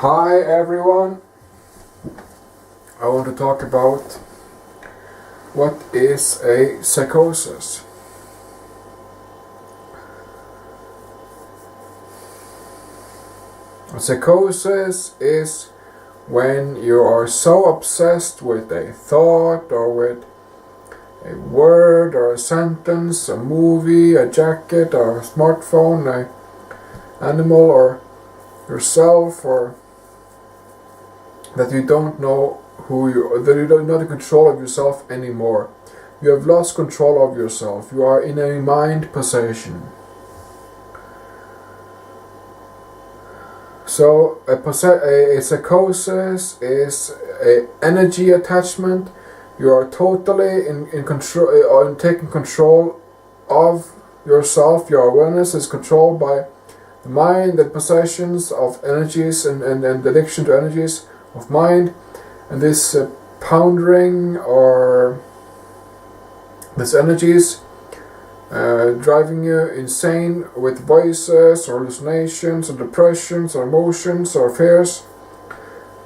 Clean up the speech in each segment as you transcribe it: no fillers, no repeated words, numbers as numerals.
Hi everyone, I want to talk about what is a psychosis. A psychosis is when you are so obsessed with a thought or with a word or a sentence, a movie, a jacket or a smartphone, an animal or yourself, or that you don't know that you don't know the control of yourself anymore. You have lost control of yourself. You are in a mind possession. So a psychosis is an energy attachment. You are totally in control, taking control of yourself. Your awareness is controlled by the mind, the possessions of energies and the addiction to energies of mind, and this pondering or these energies driving you insane with voices or hallucinations or depressions or emotions or fears,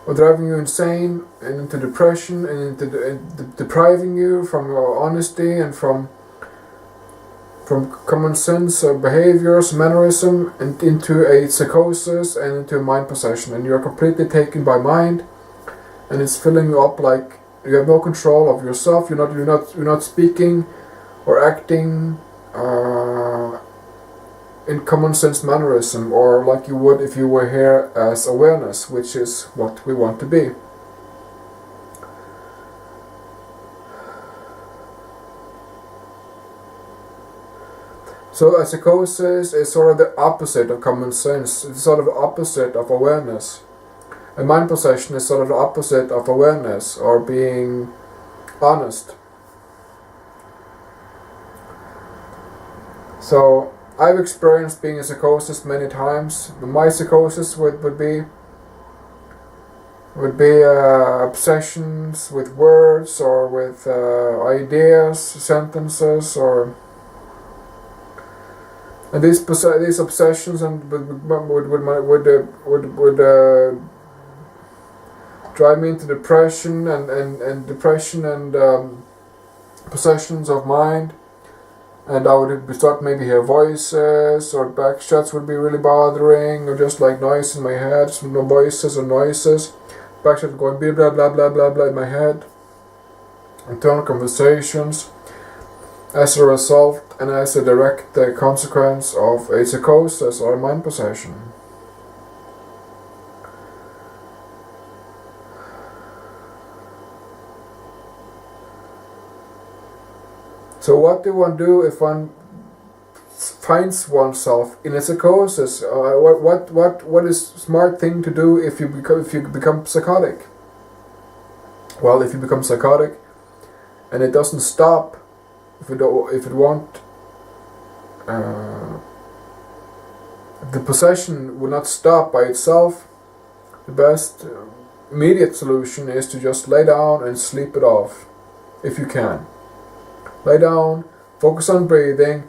or driving you insane and into depression and into depriving you from your honesty and from common sense behaviors, mannerism, and into a psychosis and into a mind possession, and you are completely taken by mind, and it's filling you up like you have no control of yourself. You're not speaking or acting in common sense mannerism, or like you would if you were here as awareness, which is what we want to be. So a psychosis is sort of the opposite of common sense. It's sort of the opposite of awareness. A mind possession is sort of the opposite of awareness or being honest. So I've experienced being a psychosis many times. My psychosis would be obsessions with words or with ideas, sentences, and these obsessions and would drive me into depression and depression and possessions of mind. And I would start maybe hear voices, or back shots would be really bothering, or just like noise in my head, some no voices or noises. Back shots going blah blah blah blah blah in my head. Internal conversations. As a result and as a direct consequence of a psychosis or a mind possession. So what do one do if one finds oneself in a psychosis? What is smart thing to do if you become psychotic? Well, if you become psychotic and it doesn't stop, if the possession will not stop by itself, the best immediate solution is to just lay down and sleep it off, if you can. Lay down, focus on breathing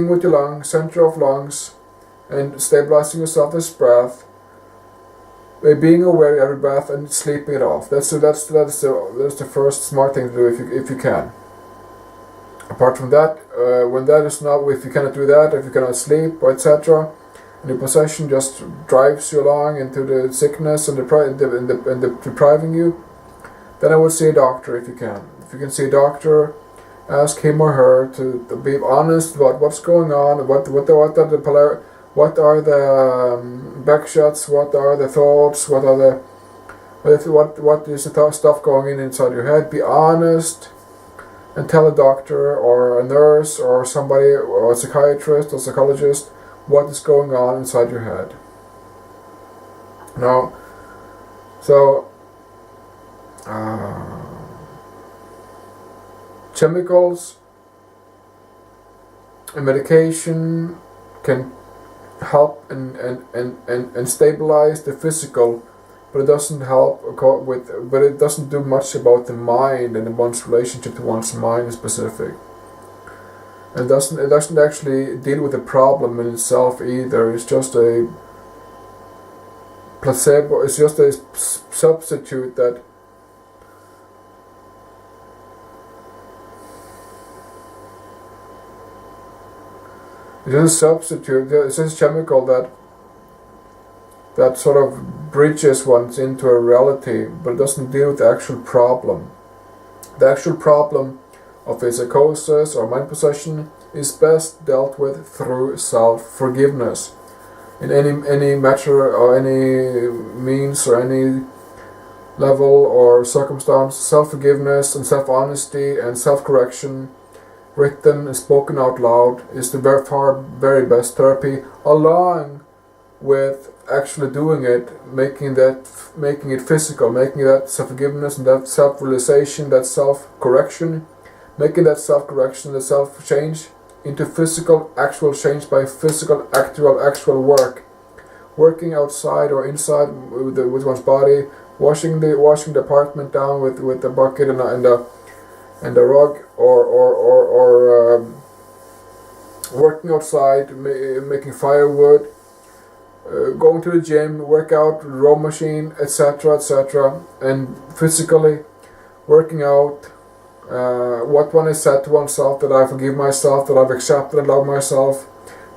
with your lungs, center of lungs, and stabilizing yourself this breath, by being aware of every breath and sleeping it off. That's the first smart thing to do if you can. Apart from that, when that is not, if you cannot do that, if you cannot sleep, etc., and the possession just drives you along into the sickness and depriving you, then I would see a doctor if you can. If you can see a doctor, ask him or her to be honest about what's going on, what are the backshots, what are the thoughts, what is the stuff going inside your head. Be honest. And tell a doctor or a nurse or somebody or a psychiatrist or psychologist what is going on inside your head. Now, so chemicals and medication can help and stabilize the physical, but it doesn't help but it doesn't do much about the mind and one's relationship to one's mind in specific. And it doesn't actually deal with the problem in itself either. It's just placebo. It's just a substitute that it's just a substitute. It's just a chemical that sort of bridges one into a reality, but it doesn't deal with the actual problem. The actual problem of a psychosis or mind possession is best dealt with through self-forgiveness. In any matter or any means or any level or circumstance, self-forgiveness and self-honesty and self-correction, written and spoken out loud, is the very best therapy, along with actually doing it, making it physical, making that self-forgiveness and that self-realization, that self-correction, making that self-correction, the self-change into physical, actual change by physical, actual work. Working outside or inside with one's body, washing the apartment down with the bucket and the rug, or working outside, making firewood, going to the gym, workout, row machine, etc., and physically working out. What one has said to oneself, that I forgive myself, that I've accepted and love myself,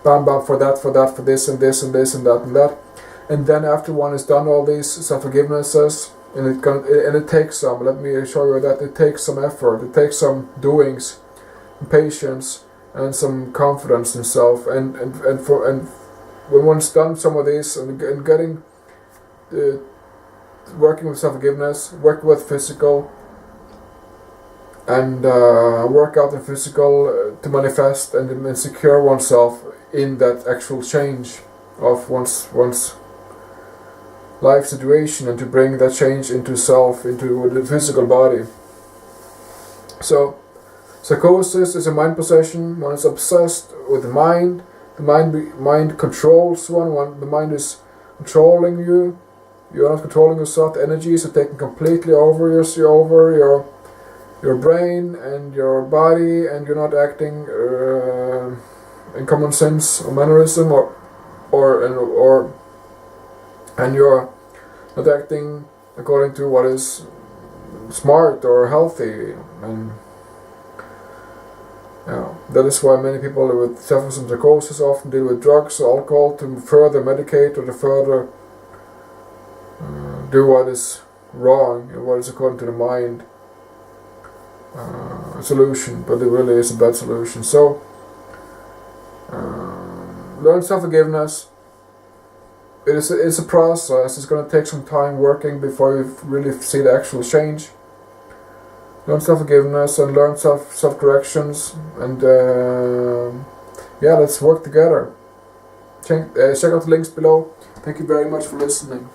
bam bam, for this and this and this and that and that. And then after one has done all these self-forgivenesses, and it takes some, let me show you that it takes some effort, it takes some doings, and patience, and some confidence in self, and when one's done some of these and getting working with self-forgiveness, working with physical, and work out the physical to manifest and secure oneself in that actual change of one's life situation, and to bring that change into self, into the physical body. So psychosis is a mind possession. One is obsessed with the mind. The mind controls one. The mind is controlling you. You are not controlling yourself. The energies are taking completely over your brain and your body, and you're not acting in common sense or mannerism, and you're not acting according to what is smart or healthy. And that is why many people with suffering from psychosis often deal with drugs or alcohol to further medicate or to further do what is wrong and what is according to the mind. Solution, but it really is a bad solution. So learn self-forgiveness. It's a process. It's going to take some time working before you really see the actual change. Learn self-forgiveness and learn self-corrections, and let's work together. Check out the links below. Thank you very much for listening.